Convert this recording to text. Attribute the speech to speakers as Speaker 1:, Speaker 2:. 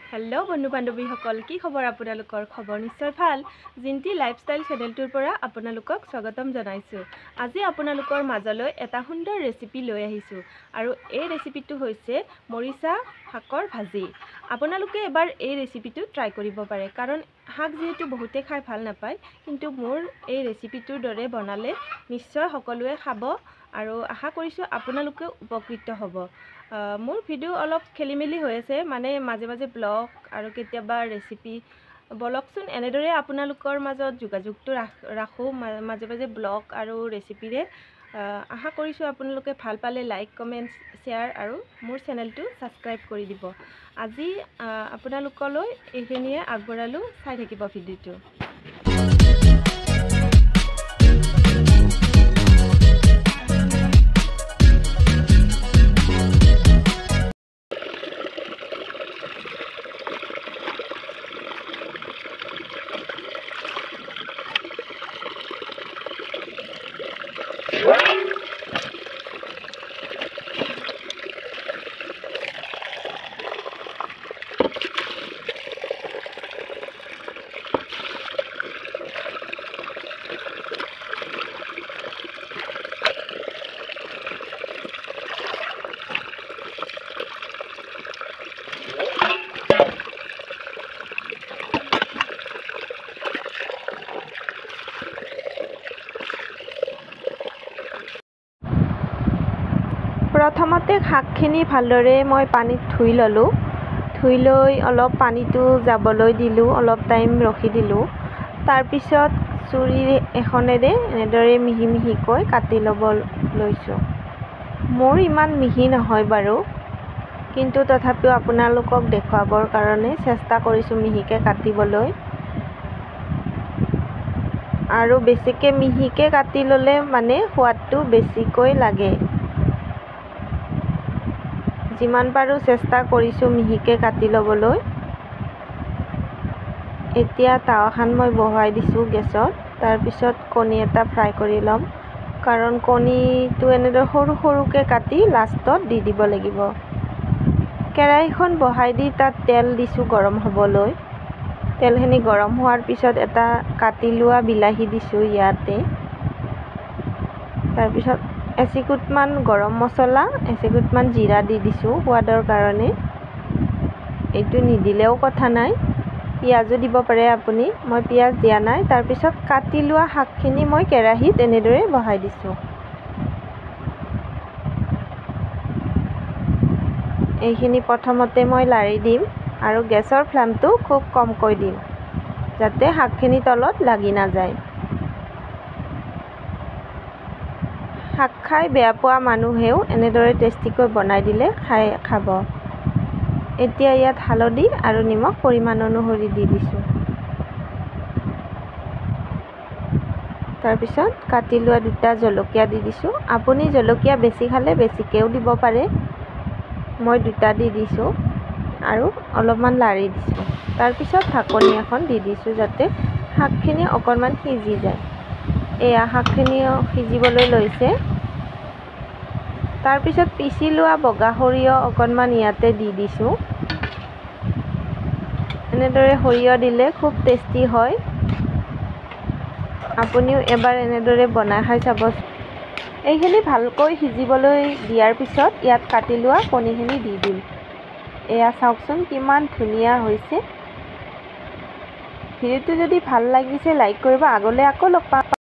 Speaker 1: hello बंधु बान्धवीসকল কি খবৰ আপোনালোকৰ খবৰ নিশ্চয় ভাল জিন্তি লাইফষ্টাইল চেনেলটোৰ পৰা আপোনালোকক স্বাগতম জনাইছো আজি আপোনালোকৰ মাজলৈ এটা সুন্দৰ ৰেচিপি লৈ আহিছো আৰু এই ৰেচিপিটো হৈছে মৰিচা শাকৰ ভাজি আপোনালোকে এবাৰ এই ৰেচিপিটো ট্ৰাই কৰিব পাৰে কাৰণ শাক যেহেতু বহুতে খাই ভাল নাপায় কিন্তু মোৰ এই ৰেচিপিটোৰ দৰে বনালে নিশ্চয় সকলোৱে খাব আৰু আশা কৰিছো আপোনালোকে উপকৃত হ'ব মোৰ ভিডিও অলপ খেলিমেলি হৈ আছে মানে মাজে মাজে ব্লগ আৰু কেতিয়াবা ৰেচিপি বলকচোন এনেদৰে আপোনালোকৰ মাজত যোগাযোগটো ৰাখো মাজে মাজে ব্লগ আৰু ৰেচিপিৰে আশা কৰিছো আপোনালোকে ভাল পালে লাইক কমেন্ট শেয়াৰ আৰু মোৰ চেনেলটো সাবস্ক্ৰাইব কৰি দিব আজি আপোনালোকলৈ এইখিনিয়ে আগবঢ়ালো চাই থাকিব ভিডিওটো প্ৰথমতে শাকখিনি ভালদৰে মই পানীত ধুই ললো ধুই লৈ অলপ পানীটো যাবলৈ দিলো অলপ টাইম ৰখি দিলো তাৰ পিছত চুৰি এখনেৰে এনেদৰে মিহি মিহিকৈ কাটি ল'ব লৈছো মোৰ ইমান মিহি নহয় বাৰু কিন্তু তথাপিও আপোনালোকক দেখুৱাবৰ কাৰণে চেষ্টা কৰিছো মিহিকে কাটিবলৈ আৰু বেছিকে মিহিকে কাটি ললে মানে সোৱাদটো বেছিকৈ লাগে যিমান পাৰো চেষ্টা কৰিছো মিহিকে কাটি লবলৈ এতিয়া তাৱাখন মই বহাই দিছো গেছত তাৰ পিছত কণী এটা ফ্ৰাই কৰি লম কাৰণ কণীটো এনেদৰে সৰু সৰুকে কাটি লাষ্টত দি দিব লাগিব কেৰাহীখন বহাই দি তাত তেল দিছো গৰম হ'বলৈ তেলখিনি গৰম হোৱাৰ পিছত এটা কাটি লোৱা বিলাহী দিছো ইয়াতে তাৰ পিছত এচিকুটমান গৰম মছলা এচিকুটমান জিৰা দি দিছো সোৱাদৰ কাৰণে এইটো নিদিলেও কথা নাই পিয়াজো দিব পাৰে আপুনি মই পিয়াজ দিয়া নাই তাৰ পিছত কাটি লোৱা শাকখিনি মই কেৰাহীত এনেদৰে বহাই দিছো এইখিনি প্ৰথমতে মই লাৰি দিম আৰু গেছৰ ফ্লেমটো খুব কমকৈ দিম যাতে শাকখিনি তলত লাগি না যায় শাক খাই বেয়া পোৱা মানুহেও এনেদৰে টেষ্টিকৈ বনাই দিলে খাব এতিয়া ইয়াত হালধি আৰু নিমখ পৰিমাণ অনুসৰি দি দিছো তাৰ পিছত কাটি লোৱা দুটা জলকীয়া দি দিছো আপুনি জলকীয়া বেছি খালে বেছিকেও দিব পাৰে মই দুটা দি দিছো আৰু অলপমান লাৰি দিছো তাৰ পিছত ঢাকনি এখন দি দিছো যাতে শাকখিনি অকণমান সিজি যায় এয়া শাকখিনি সিজিবলৈ লৈছে তাৰ পিছত পিছি লোৱা বগা সৰিয়হ অকণমান ইয়াতে দি দিছো এনেদৰে সৰিয়হ দিলে খুব টেষ্টি হয় আপুনিও এবাৰ এনেদৰে বনাই খাই চাব এইখিনি ভালকৈ সিজিবলৈ দিয়াৰ পিছত ইয়াত কাটি লোৱা কণীখিনি দি দিম এয়া চাওকচোন কিমান ধুনীয়া হৈছে ভিডিওটো যদি ভাল লাগিছে লাইক কৰিব আগলৈ আকৌ লগ পাম